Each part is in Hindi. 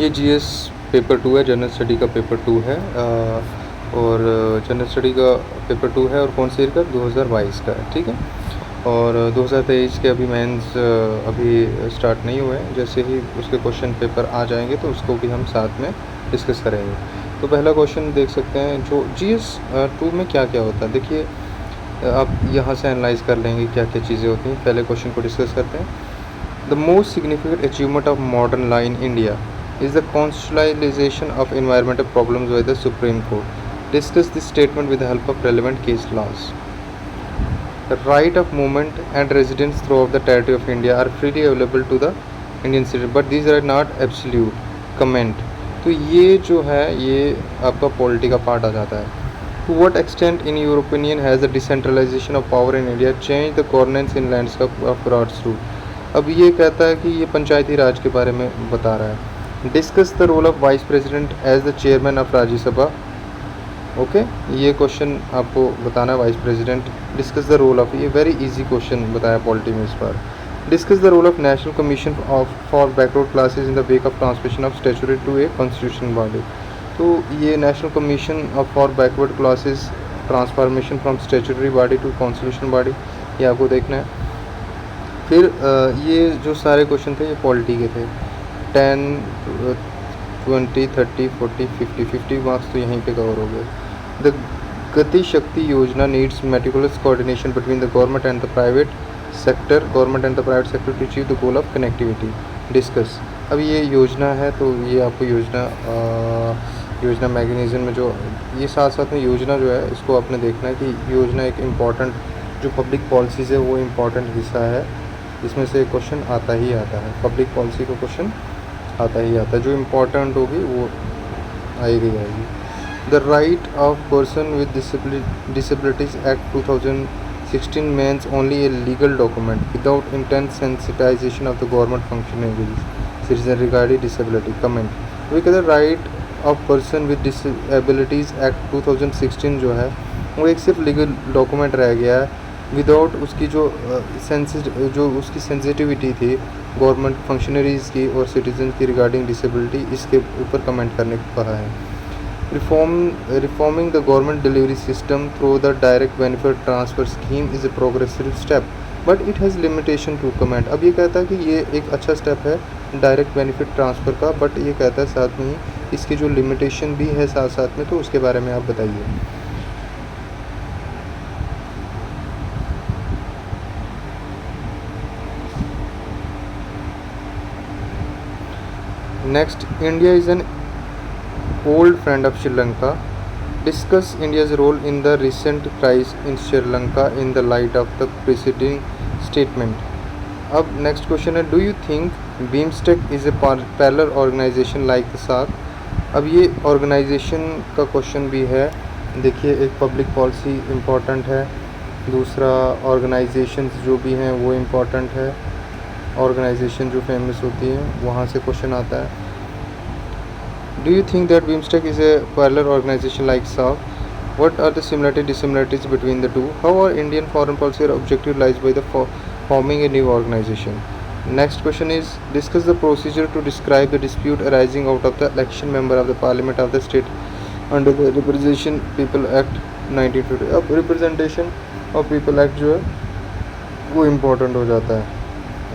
ये जीएस पेपर 2 है, जनरल स्टडी का पेपर 2 है और जनरल स्टडी का पेपर 2 है और कौन से ईयर का 2022 का है, ठीक है। और 2023 के अभी मेंस अभी स्टार्ट नहीं हुए हैं। जैसे ही उसके क्वेश्चन पेपर आ जाएंगे तो उसको भी हम साथ में डिस्कस करेंगे। तो पहला क्वेश्चन देख सकते हैं, जो जीएस 2 में क्या क्या होता है। देखिए आप यहाँ से एनालाइज कर लेंगे क्या क्या चीज़ें होती हैं। पहले क्वेश्चन को डिस्कस करते हैं। The most significant achievement of modern law in India is the constitutionalization of environmental problems by the Supreme Court. Discuss this statement with the help of relevant case laws. The right of movement and residence throughout the territory of India are freely available to the Indian citizen, but these are not absolute. Comment. तो ये जो है ये आपका पॉलिटी का पार्ट आ जाता है। To what extent, in your opinion, has the decentralization of power in India changed the governance in landscape of grassroots? अब ये कहता है कि ये पंचायती राज के बारे में बता रहा है। Discuss the role of vice president as the chairman of Rajya Sabha. Okay, ये क्वेश्चन आपको बताना है। Vice president discuss the role of, ये वेरी इजी क्वेश्चन बताया पॉलिटी में इस बार। Discuss the role of national commission of for backward classes in the wake of transmission of statutory to a constitution body. तो ये national commission of for backward classes transformation from statutory body to constitution body, ये आपको देखना है। फिर ये जो सारे क्वेश्चन थे ये पॉलिटी के थे। 10, 20, 30, 40, 50 मार्क्स तो यहीं पे कवर हो गए। The Gati Shakti Yojana needs meticulous coordination between the government and the private sector to achieve the goal of connectivity. Discuss. अब ये योजना है तो ये आपको योजना मैकेनिज्म में जो ये साथ साथ में योजना जो है इसको आपने देखना है कि योजना एक इम्पॉर्टेंट जो पब्लिक पॉलिसीज़ है वो इम्पॉर्टेंट हिस्सा है। इसमें से क्वेश्चन आता ही आता है, पब्लिक पॉलिसी का क्वेश्चन आता ही आता है। जो इम्पोर्टेंट होगी वो आएगी। The right of person with disabilities act 2016 means only a legal document without intense sensitization of the government functionaries citizen regarding disability. Comment. we कहते हैं right of person with disabilities act 2016 जो है वो एक सिर्फ लीगल डॉक्यूमेंट रह गया है विदाउट उसकी जो उसकी सेंसिटिविटी थी गवर्नमेंट फंक्शनरीज़ की और सिटीजन की रिगार्डिंग डिसेबिलिटी, इसके ऊपर कमेंट करने को कहा है। Reforming the government delivery system through the direct benefit transfer scheme is a progressive step but it has limitation to comment. अब ये कहता है कि ये एक अच्छा स्टेप है डायरेक्ट बेनिफिट ट्रांसफ़र का, बट ये कहता है साथ में ही इसकी जो लिमिटेशन भी है साथ साथ में, तो उसके बारे में आप बताइए। Next, India is an old friend of Sri Lanka. Discuss India's role in the recent crisis in Sri Lanka in the light of the preceding statement. अब नेक्स्ट क्वेश्चन है, do you think BIMSTEC is a parallel organisation like the SAARC. अब ये ऑर्गेनाइजेशन का क्वेश्चन भी है। देखिए, एक पब्लिक पॉलिसी इम्पॉर्टेंट है, दूसरा ऑर्गेनाइजेशंस जो भी हैं वो इम्पॉर्टेंट है। ऑर्गेनाइजेशन जो फेमस होती है वहाँ से क्वेश्चन आता है। Do you think that BIMSTEC is a parallel organisation like SAARC? What are the similarity dissimilarities between the two? How are Indian foreign policy और objective lies by the forming a new organization? Next question is, discuss the procedure to describe the dispute arising out of the election member of the parliament of the state under the Representation People Act 1950। अब रिप्रेजेंटेशन ऑफ पीपल एक्ट जो है वो इम्पोर्टेंट हो जाता है।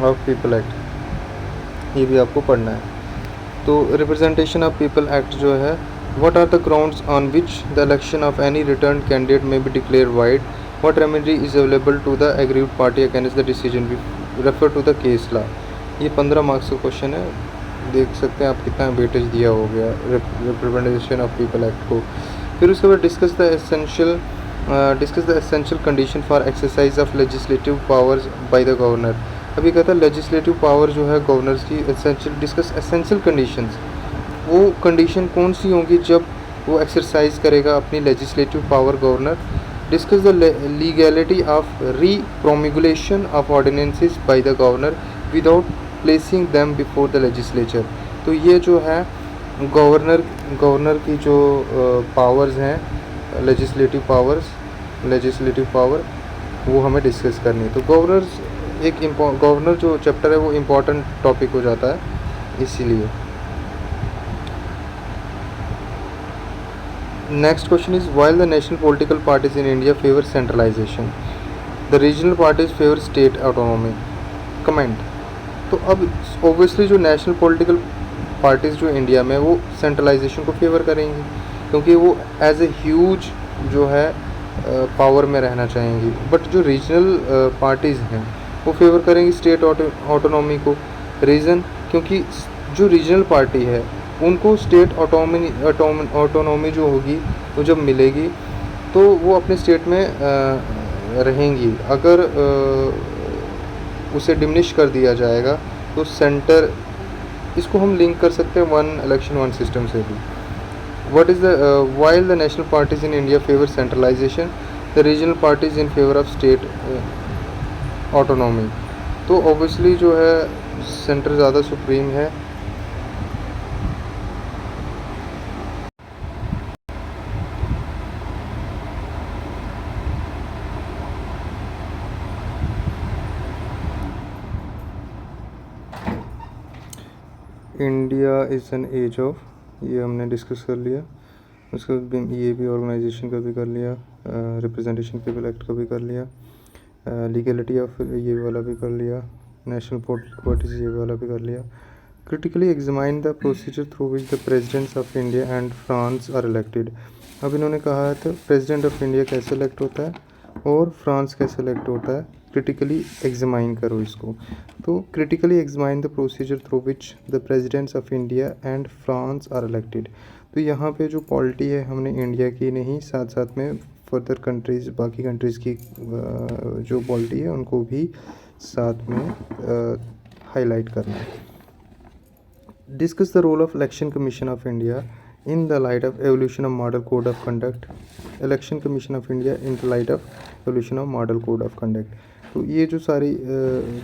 ऑफ पीपल एक्ट ये भी आपको पढ़ना है। तो रिप्रेजेंटेशन ऑफ पीपल एक्ट जो है, what are the grounds on which the election of any returned candidate may be declared void? What remedy is available to the aggrieved party against the decision? Refer to the case law। ये 15 मार्क्स का क्वेश्चन है, देख सकते हैं आप कितना वेटेज दिया हो गया रिप्रेजेंटेशन ऑफ पीपल एक्ट को। फिर उसके बाद discuss the essential condition for exercise of legislative powers by the governor. अभी कहता है लेजिस्लेटिव पावर जो है गवर्नर्स की एसेंशियल, डिस्कस एसेंशियल कंडीशंस। वो कंडीशन कौन सी होंगी जब वो एक्सरसाइज करेगा अपनी legislative power governor. Discuss the legality of repromulgation of ordinances by the governor without placing them before the legislature. तो ये जो है गवर्नर की जो पावर्स हैं लेजिस्लेटिव पावर वो हमें डिस्कस करनी है। तो गवर्नर जो चैप्टर है वो इम्पोर्टेंट टॉपिक हो जाता है इसीलिए। Next question is, while the national political parties in India favor centralization, the regional parties favor state autonomy. Comment. तो अब ओबियसली जो नेशनल पॉलिटिकल पार्टीज़ जो इंडिया में वो सेंट्रलाइजेशन को फेवर करेंगी, क्योंकि वो एज ए ह्यूज जो है पावर में रहना चाहेंगी. बट जो रीजनल पार्टीज़ हैं वो फेवर करेंगी स्टेट ऑटोनॉमी को. रीज़न, क्योंकि जो रीजनल पार्टी है उनको स्टेट ऑटोनॉमी जो होगी वो जब मिलेगी तो वो अपने स्टेट में रहेंगी. अगर उसे डिमिनिश कर दिया जाएगा तो सेंटर, इसको हम लिंक कर सकते हैं वन इलेक्शन वन सिस्टम से भी. What is the while the national parties in India favour centralisation, the regional parties in favour of state autonomy. तो ऑब्वियसली जो है सेंटर ज़्यादा सुप्रीम है. India is an age of, ये हमने डिस्कस कर लिया. उसके बाद ये भी ऑर्गेनाइजेशन का भी कर लिया, रिप्रेजेंटेशन पीपल एक्ट का भी कर लिया, लीगलिटी ऑफ ये वाला भी कर लिया, नेशनल पार्टीज ये वाला भी कर लिया. Critically examine the procedure through which the presidents of India and France are elected. अब इन्होंने कहा है तो प्रेजिडेंट ऑफ इंडिया कैसे इलेक्ट होता है और फ्रांस कैसे इलेक्ट होता है. क्रिटिकली एग्जामाइन करो इसको. तो critically examine the procedure through which the presidents of India and France are elected. तो यहाँ पे जो पॉलिटी है हमने इंडिया की नहीं, साथ साथ में फर्दर कंट्रीज़, बाकी कंट्रीज़ की जो पॉलिटी है उनको भी साथ में हाईलाइट करना है. Discuss the role of election commission of India in the light of evolution of model code of conduct. Election commission of India in the light of evolution of model code of conduct. तो ये जो सारी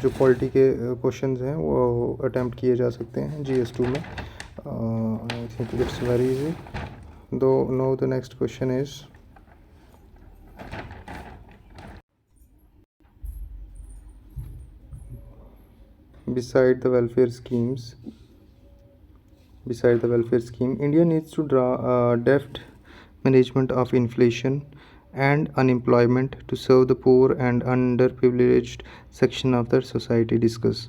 जो पॉलिटी के क्वेश्चंस हैं वो अटैम्प्ट किए जा सकते हैं GS2 में. I think it's very easy. Though no the next question is, beside the welfare schemes, India needs to draw a deft management of inflation and unemployment to serve the poor and underprivileged section of the society. Discuss.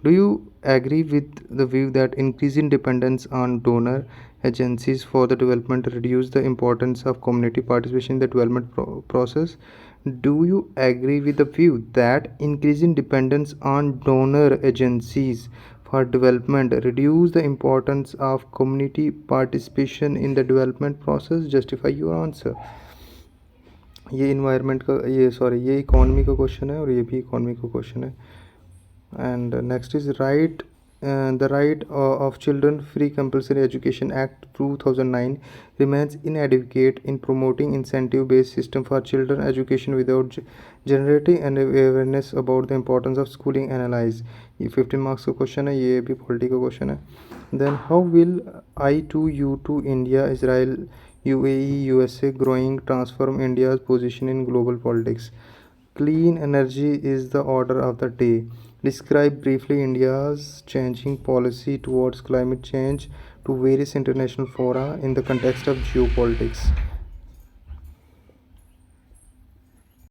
Do you agree with the view that increasing dependence on donor agencies for the development reduce the importance of community participation in the development process? Do you agree with the view that increasing dependence on donor agencies for development reduce the importance of community participation in the development process? Justify your answer. ये इन्वायरमेंट का ये इकोनॉमी का क्वेश्चन है और ये भी इकोनॉमी का क्वेश्चन है. And next is right the right of children free compulsory education act 2009 remains inadequate in promoting incentive based system for children education without generating an awareness about the importance of schooling. Analyze. ये 15 marks का क्वेश्चन है, ये भी पॉलिटी का क्वेश्चन है. then how will I2U2 India Israel UAE USA growing transform India's position in global politics? Clean energy is the order of the day. Describe briefly India's changing policy towards climate change to various international fora in the context of geopolitics.